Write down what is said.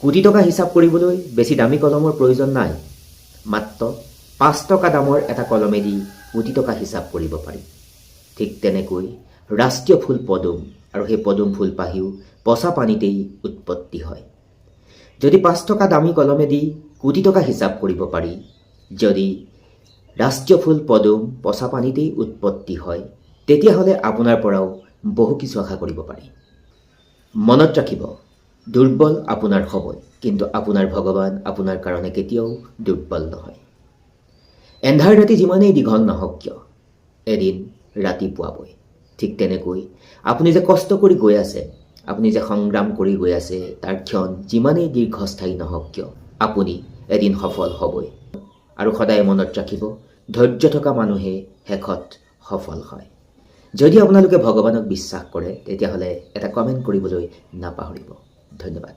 কোটি টকা হিচাপ কৰিবলৈ বেছি দামী কলমৰ প্ৰয়োজন নাই। মাত্ৰ 5 টকা দামৰ এটা কলমেদি কোটি টকা হিচাপ কৰিব পাৰি। ঠিক তেনেকৈ ৰাষ্ট্ৰীয় ফুল পদুম, আৰু সেই পদুম ফুলপাহিও পচা পানীতেই উৎপত্তি হয়। যদি 5 টকা দামী কলমেদি কোটি টকা হিচাপ কৰিব পাৰি, যদি ৰাষ্ট্ৰীয় ফুল পদুম পচা পানীতেই উৎপত্তি হয়, তেতিয়াহ'লে আপোনাৰ পৰাও বহু কিছু আশা কৰিব পাৰি। মনত ৰাখিব, দুৰ্বল আপোনাৰ সবল, কিন্তু আপোনাৰ ভগৱান আপোনাৰ কাৰণে কেতিয়াও দুৰ্বল নহয়। এন্ধাৰ ৰাতি যিমানেই দীঘল নহওক কিয়, এদিন ৰাতি পুৱাবই। ঠিক তেনেকৈ আপুনি যে কষ্ট কৰি গৈ আছে, আপুনি যে সংগ্ৰাম কৰি গৈ আছে, তাৰ ক্ষণ যিমানেই দীৰ্ঘস্থায়ী নহওক কিয়, আপুনি এদিন সফল হ'বই। আৰু সদায় মনত ৰাখিব, ধৈৰ্য থকা মানুহে শেষত সফল হয়। যদি আপোনালোকে ভগৱানক বিশ্বাস কৰে, তেতিয়াহ'লে এটা কমেণ্ট কৰিবলৈ নাপাহৰিব। ধন্যবাদ।